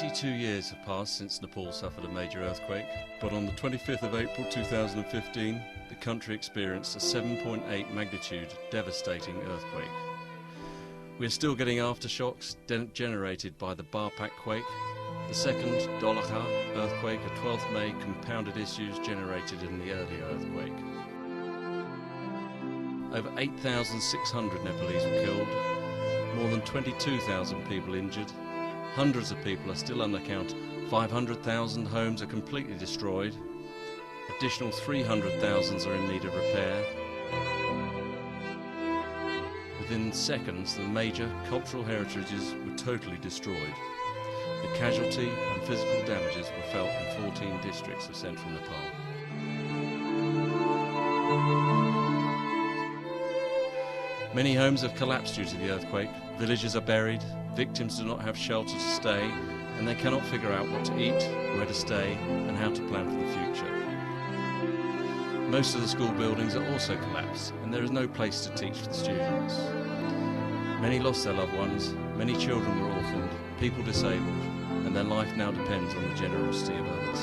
82 years have passed since Nepal suffered a major earthquake, but on the 25th of April 2015, the country experienced a 7.8 magnitude devastating earthquake. We are still getting aftershocks generated by the Barpak quake. The second Dolakha earthquake of 12th May compounded issues generated in the earlier earthquake. Over 8,600 Nepalese were killed, more than 22,000 people injured. Hundreds of people are still unaccountable. 500,000 homes are completely destroyed. Additional 300,000 are in need of repair. Within seconds, the major cultural heritages were totally destroyed. The casualty and physical damages were felt in 14 districts of central Nepal. Many homes have collapsed due to the earthquake. Villages are buried, victims do not have shelter to stay, and they cannot figure out what to eat, where to stay, and how to plan for the future. Most of the school buildings are also collapsed, and there is no place to teach the students. Many lost their loved ones, many children were orphaned, people disabled, and their life now depends on the generosity of others.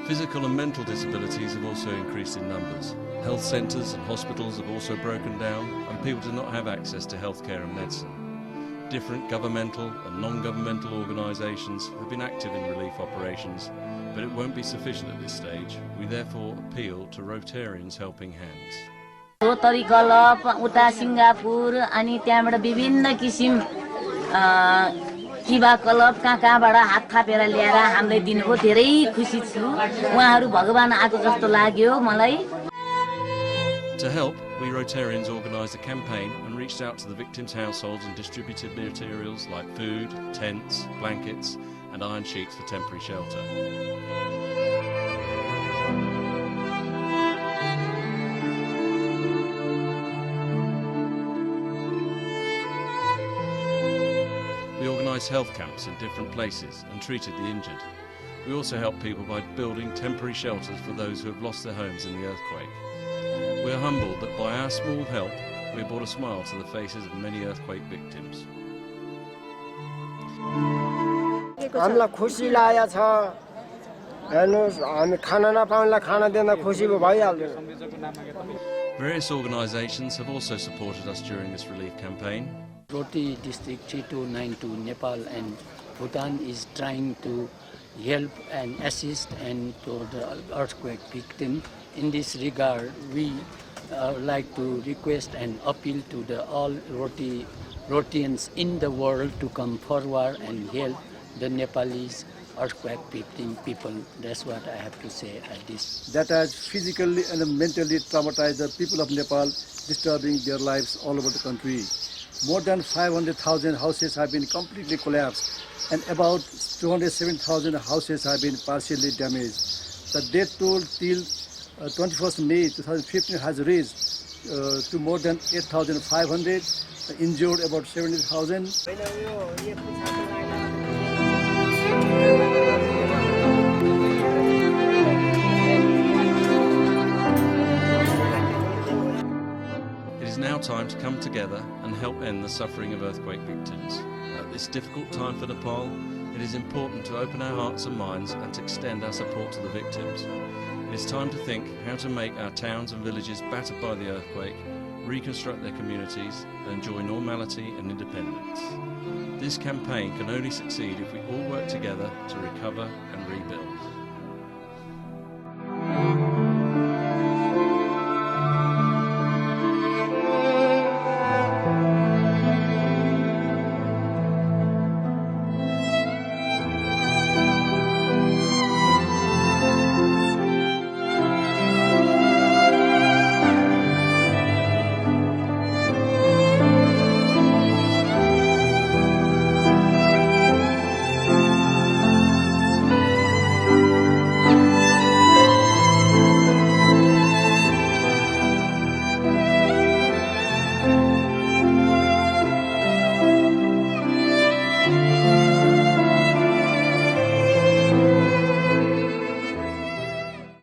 Physical and mental disabilities have also increased in numbers. Health centres and hospitals have also broken down, and people do not have access to healthcare and medicine. Different governmental and non-governmental organisations have been active in relief operations, but it won't be sufficient at this stage. We therefore appeal to Rotarians Helping Hands. Rotary Club उता Singapore अनि त्यहाँबाट विभिन्न किसिम किबा club कहाँबाट हात थापेर ल्याएर हामीलाई दिनुभयो धेरै खुसी छु उहाँहरू भगवान आको जस्तो लाग्यो मलाई. To help, we Rotarians organised a campaign and reached out to the victims' households and distributed materials like food, tents, blankets and iron sheets for temporary shelter. We organised health camps in different places and treated the injured. We also helped people by building temporary shelters for those who have lost their homes in the earthquake. We are humbled that by our small help, we have brought a smile to the faces of many earthquake victims. हामीलाई खुसी लागेको छ हेर्नुस् हामी खाना नपाउनलाई खाना दिँदा खुसी भइहाल्यो. Various organisations have also supported us during this relief campaign. Roti District 3292 Nepal and Bhutan is trying to help and assist and to the earthquake victim. In this regard, we like to request and appeal to all Rotians in the world to come forward and help the Nepalese earthquake victim people. That's what I have to say at this. That has physically and mentally traumatized the people of Nepal, disturbing their lives all over the country. More than 500,000 houses have been completely collapsed and about 207,000 houses have been partially damaged. The death toll till 21st May 2015 has reached to more than 8,500, injured about 70,000. It is now time to come together and help end the suffering of earthquake victims. At this difficult time for Nepal, it is important to open our hearts and minds and to extend our support to the victims. It is time to think how to make our towns and villages battered by the earthquake, reconstruct their communities and enjoy normality and independence. This campaign can only succeed if we all work together to recover and rebuild.